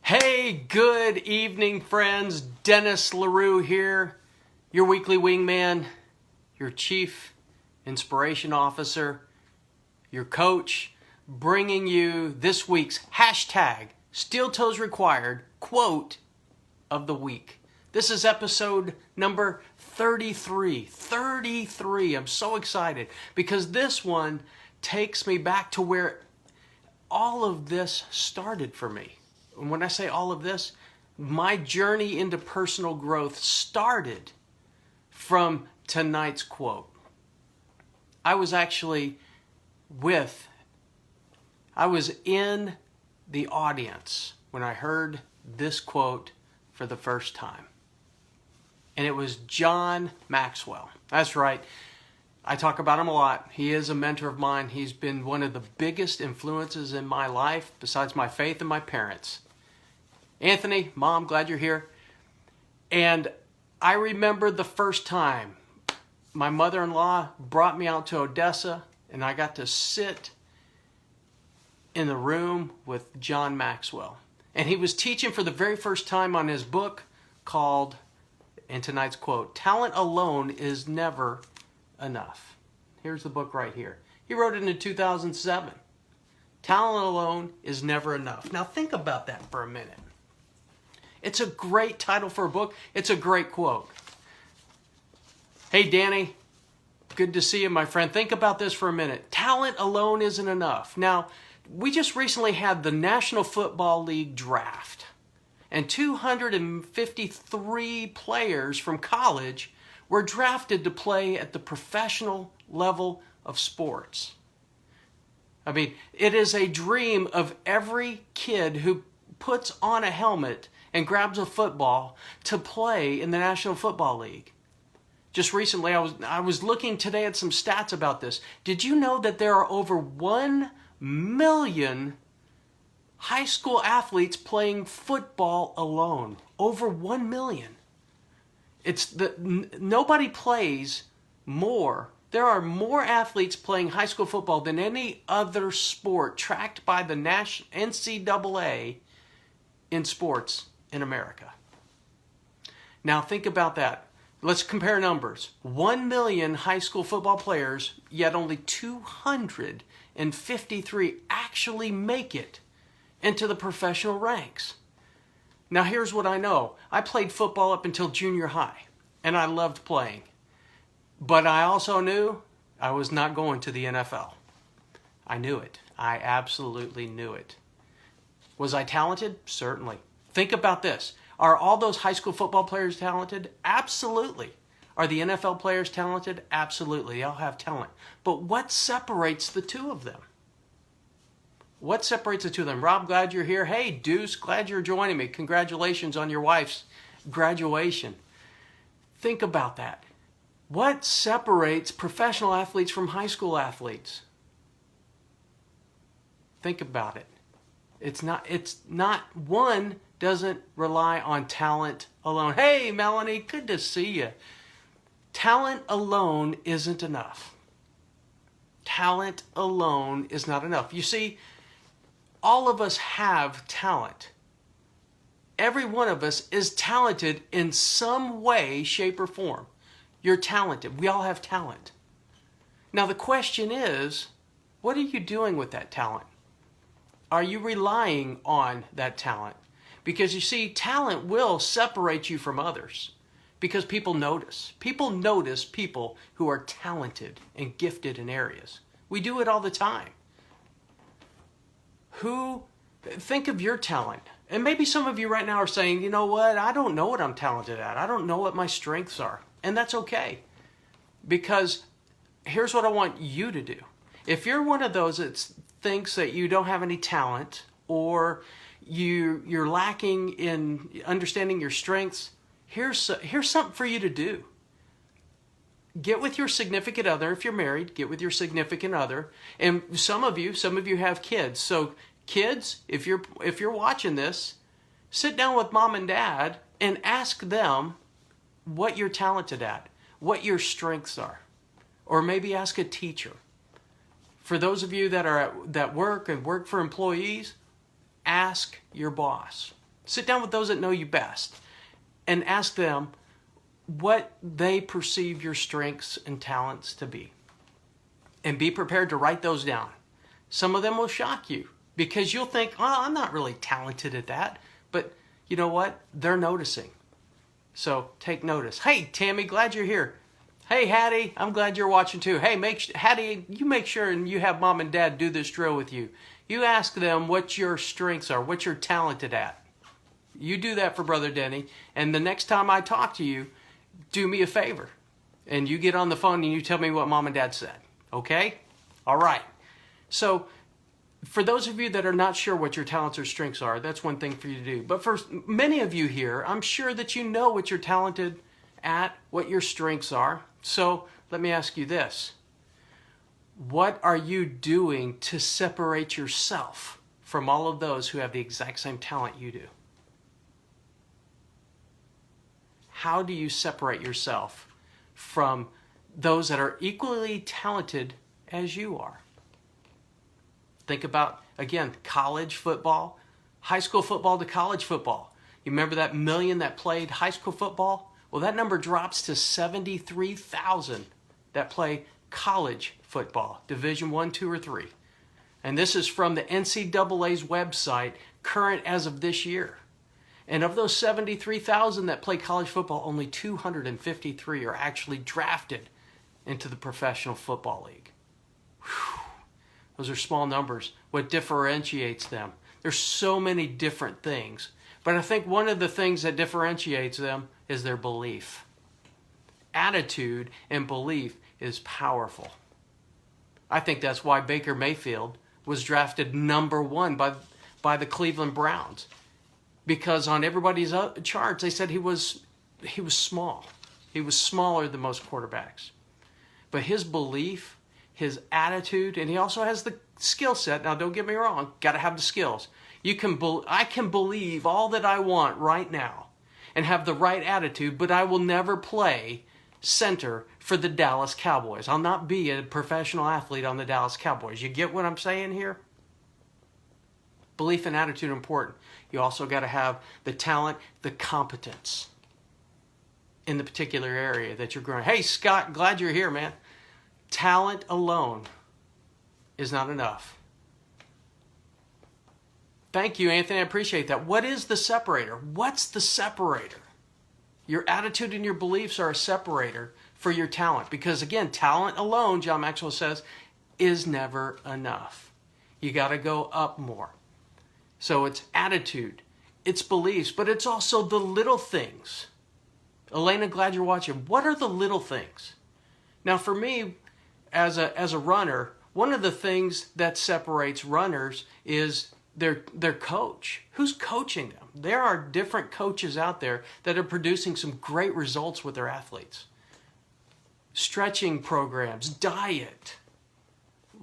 Hey, good evening, friends. Dennis LaRue here, your weekly wingman, your chief inspiration officer, your coach, bringing you this week's hashtag steeltoesrequired quote of the week. This is episode number 33. 33. I'm so excited because this one takes me back to where all of this started for me. And when I say all of this, my journey into personal growth started from tonight's quote. I was in the audience when I heard this quote for the first time. And it was John Maxwell. That's right. I talk about him a lot. He is a mentor of mine. He's been one of the biggest influences in my life besides my faith and my parents. Anthony, Mom, glad you're here. And I remember the first time my mother-in-law brought me out to Odessa and I got to sit in the room with John Maxwell. And he was teaching for the very first time on his book called, in tonight's quote, "Talent alone is never enough." Here's the book right here. He wrote it in 2007. Talent alone is never enough. Now think about that for a minute. It's a great title for a book. It's a great quote. Hey, Danny, good to see you, my friend. Think about this for a minute. Talent alone isn't enough. Now, we just recently had the National Football League draft, and 253 players from college were drafted to play at the professional level of sports. I mean, it is a dream of every kid who puts on a helmet and grabs a football to play in the National Football League. Just recently, I was looking today at some stats about this. Did you know that there are over 1 million high school athletes playing football alone? Over 1 million. Nobody plays more. There are more athletes playing high school football than any other sport tracked by the NCAA in sports in America. Now think about that. Let's compare numbers. 1 million high school football players, yet only 253 actually make it into the professional ranks. Now here's what I know. I played football up until junior high, and I loved playing. But I also knew I was not going to the NFL. I knew it. I absolutely knew it. Was I talented? Certainly. Think about this. Are all those high school football players talented? Absolutely. Are the NFL players talented? Absolutely. They all have talent. But what separates the two of them? What separates the two of them? Rob, glad you're here. Hey, Deuce, glad you're joining me. Congratulations on your wife's graduation. Think about that. What separates professional athletes from high school athletes? Think about it. It's not one doesn't rely on talent alone. Hey, Melanie, good to see you. Talent alone isn't enough. Talent alone is not enough. You see, all of us have talent. Every one of us is talented in some way, shape, or form. You're talented. We all have talent. Now the question is, what are you doing with that talent? Are you relying on that talent? Because you see, talent will separate you from others because people notice. People notice people who are talented and gifted in areas. We do it all the time. Think of your talent. And maybe some of you right now are saying, you know what, I don't know what I'm talented at. I don't know what my strengths are. And that's okay. Because here's what I want you to do. If you're one of those that thinks that you don't have any talent or you're lacking in understanding your strengths, here's something for you to do. Get with your significant other. If you're married, get with your significant other. And some of you have kids. So kids, if you're watching this, sit down with mom and dad and ask them what you're talented at, what your strengths are. Or maybe ask a teacher. For those of you that work for employees, ask your boss. Sit down with those that know you best and ask them what they perceive your strengths and talents to be. And be prepared to write those down. Some of them will shock you because you'll think, oh, I'm not really talented at that. But you know what? They're noticing. So take notice. Hey, Tammy, glad you're here. Hey, Hattie, I'm glad you're watching too. Hey, Hattie, you make sure and you have mom and dad do this drill with you. You ask them what your strengths are, what you're talented at. You do that for Brother Denny. And the next time I talk to you, do me a favor. And you get on the phone and you tell me what mom and dad said. Okay? All right. So for those of you that are not sure what your talents or strengths are, that's one thing for you to do. But for many of you here, I'm sure that you know what you're talented at, what your strengths are. So let me ask you this. What are you doing to separate yourself from all of those who have the exact same talent you do? How do you separate yourself from those that are equally talented as you are? Think about, again, college football, high school football to college football. You remember that million that played high school football? Well, that number drops to 73,000 that play college football, Division 1, 2, or 3. And this is from the NCAA's website, current as of this year. And of those 73,000 that play college football, only 253 are actually drafted into the Professional Football League. Whew. Those are small numbers. What differentiates them? There's so many different things. But I think one of the things that differentiates them is their belief. Attitude and belief is powerful. I think that's why Baker Mayfield was drafted number 1 by the Cleveland Browns. Because on everybody's charts, they said he was small. He was smaller than most quarterbacks. But his belief, his attitude, and he also has the skill set. Now, don't get me wrong. Got to have the skills. I can believe all that I want right now and have the right attitude, but I will never play center for the Dallas Cowboys. I'll not be a professional athlete on the Dallas Cowboys. You get what I'm saying here? Belief and attitude are important. You also got to have the talent, the competence in the particular area that you're growing. Hey, Scott, glad you're here, man. Talent alone is not enough. Thank you, Anthony. I appreciate that. What is the separator? What's the separator? Your attitude and your beliefs are a separator for your talent. Because again, talent alone, John Maxwell says, is never enough. You got to go up more. So it's attitude, it's beliefs, but it's also the little things. Elena, glad you're watching. What are the little things? Now for me, as a runner, one of the things that separates runners is their coach. Who's coaching them? There are different coaches out there that are producing some great results with their athletes. Stretching programs, diet,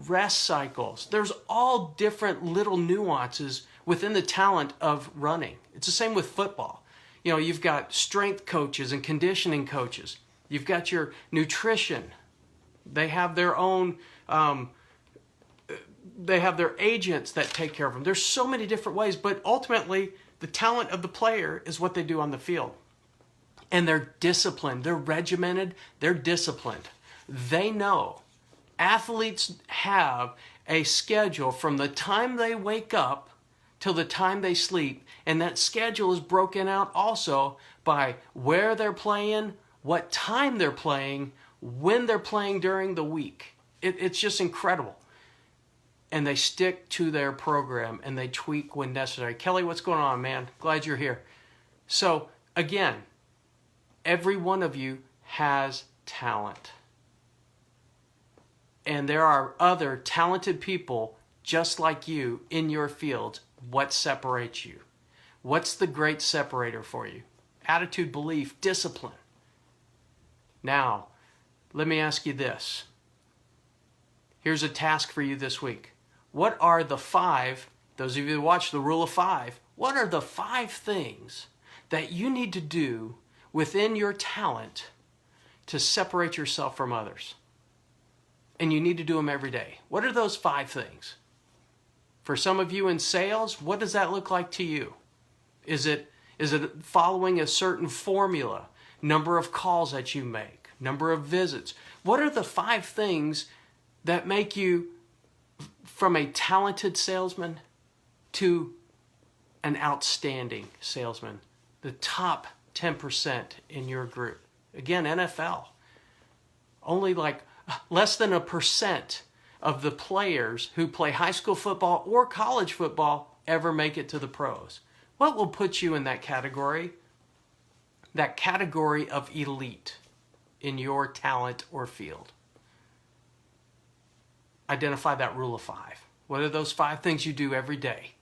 rest cycles. There's all different little nuances within the talent of running. It's the same with football. You know, you've got strength coaches and conditioning coaches. You've got your nutrition. They have their own, they have their agents that take care of them. There's so many different ways, but ultimately the talent of the player is what they do on the field. And they're disciplined, they're regimented, they're disciplined. They know. Athletes have a schedule from the time they wake up till the time they sleep, and that schedule is broken out also by where they're playing, what time they're playing, when they're playing during the week. It's just incredible. And they stick to their program and they tweak when necessary. Kelly, what's going on, man? Glad you're here. So again, every one of you has talent. And there are other talented people just like you in your field. What separates you? What's the great separator for you? Attitude, belief, discipline. Now, let me ask you this. Here's a task for you this week. What are the 5, those of you who watch the rule of 5, what are the 5 things that you need to do within your talent to separate yourself from others? And you need to do them every day. What are those 5 things? For some of you in sales, what does that look like to you? Is it following a certain formula? Number of calls that you make, number of visits. What are the 5 things that make you from a talented salesman to an outstanding salesman? The top 10% in your group. Again, NFL. Only like less than 1% of the players who play high school football or college football ever make it to the pros. What will put you in that category? That category of elite in your talent or field. Identify that rule of 5. What are those 5 things you do every day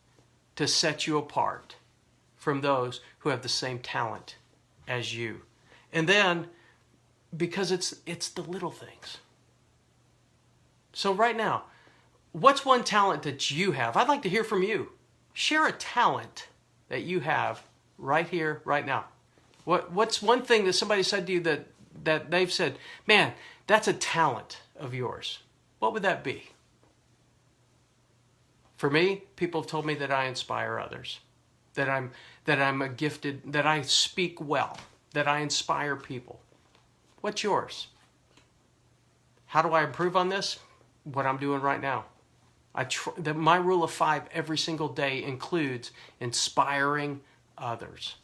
to set you apart from those who have the same talent as you? And then, because it's the little things. So right now, what's one talent that you have? I'd like to hear from you. Share a talent that you have right here, right now. What's one thing that somebody said to you that they've said, man, that's a talent of yours? What would that be? For me, people have told me that I inspire others, that I'm a gifted, that I speak well, that I inspire people. What's yours? How do I improve on this? What I'm doing right now. My rule of 5 every single day includes inspiring others.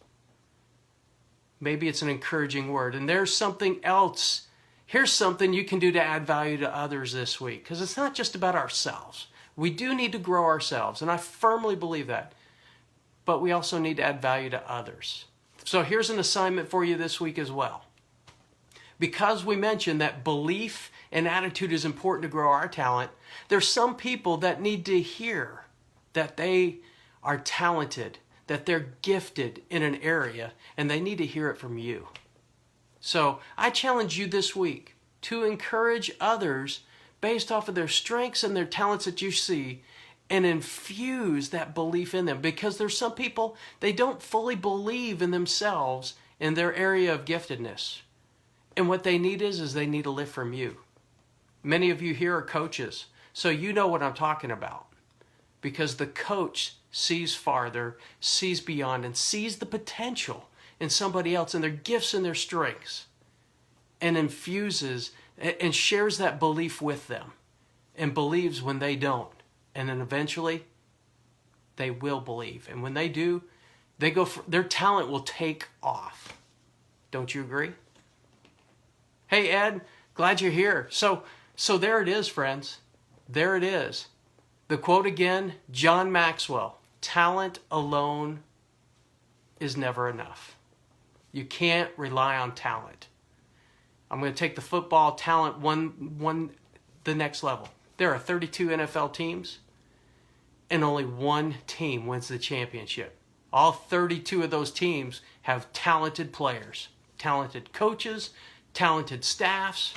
Maybe it's an encouraging word. And there's something else. Here's something you can do to add value to others this week. Because it's not just about ourselves. We do need to grow ourselves. And I firmly believe that. But we also need to add value to others. So here's an assignment for you this week as well. Because we mentioned that belief and attitude is important to grow our talent, there's some people that need to hear that they are talented, that they're gifted in an area, and they need to hear it from you. So I challenge you this week to encourage others based off of their strengths and their talents that you see, and infuse that belief in them. Because there's some people, they don't fully believe in themselves in their area of giftedness. And what they need is they need a lift from you. Many of you here are coaches, so you know what I'm talking about. Because the coach sees farther, sees beyond, and sees the potential in somebody else and their gifts and their strengths, and infuses and shares that belief with them, and believes when they don't. And then eventually, they will believe. And when they do, their talent will take off. Don't you agree? Hey, Ed, glad you're here. So there it is, friends. There it is. The quote again, John Maxwell, talent alone is never enough. You can't rely on talent. I'm going to take the football talent the next level. There are 32 NFL teams, and only one team wins the championship. All 32 of those teams have talented players, talented coaches, talented staffs,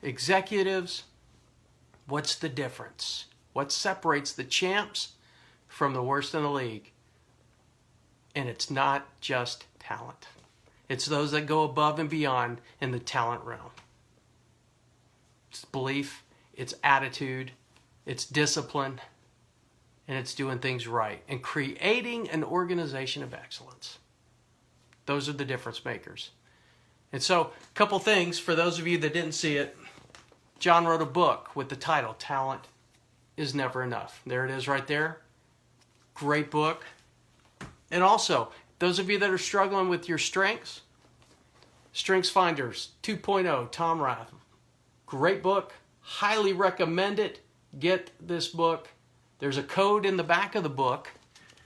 executives. What's the difference? What separates the champs from the worst in the league? And it's not just talent. It's those that go above and beyond in the talent realm. It's belief, it's attitude, it's discipline, and it's doing things right and creating an organization of excellence. Those are the difference makers. And so, a couple things for those of you that didn't see it. John wrote a book with the title, Talent is Never Enough. There it is right there. Great book. And also, those of you that are struggling with your strengths, Strengths Finders 2.0, Tom Rath. Great book. Highly recommend it. Get this book. There's a code in the back of the book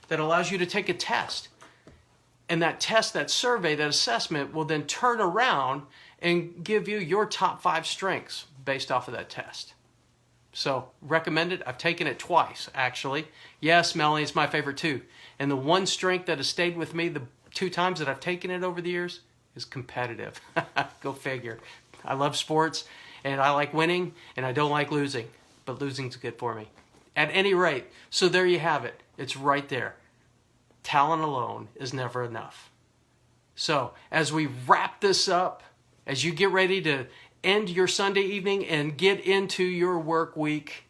that allows you to take a test. And that test, that survey, that assessment will then turn around and give you your top 5 strengths based off of that test. So, recommend it. I've taken it twice, actually. Yes, Melanie, it's my favorite too. And the one strength that has stayed with me the 2 times that I've taken it over the years is competitive. Go figure. I love sports, and I like winning, and I don't like losing. But losing's good for me. At any rate, so there you have it. It's right there. Talent alone is never enough. So, as we wrap this up, as you get ready to end your Sunday evening and get into your work week,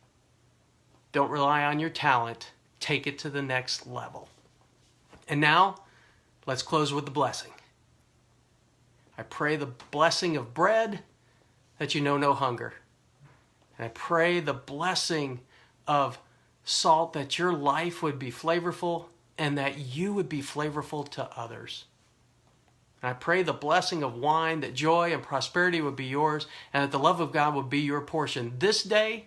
don't rely on your talent. Take it to the next level. And now, let's close with the blessing. I pray the blessing of bread, that you know no hunger. And I pray the blessing of salt, that your life would be flavorful and that you would be flavorful to others. And I pray the blessing of wine, that joy and prosperity would be yours, and that the love of God would be your portion this day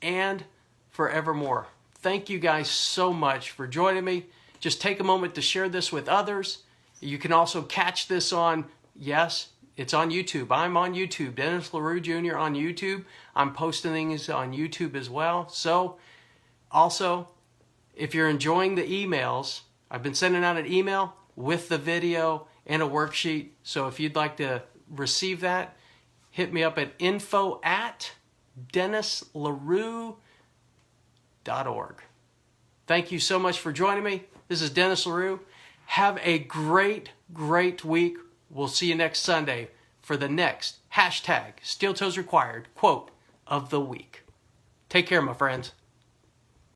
and forevermore. Thank you guys so much for joining me. Just take a moment to share this with others. You can also catch this on, yes, it's on YouTube. I'm on YouTube, Dennis LaRue Jr. on YouTube. I'm posting things on YouTube as well. So, also, if you're enjoying the emails, I've been sending out an email with the video and a worksheet. So if you'd like to receive that, hit me up at info@DennisLaRue.org. Thank you so much for joining me. This is Dennis LaRue. Have a great, great week. We'll see you next Sunday for the next #SteelToesRequired quote of the week. Take care, my friends.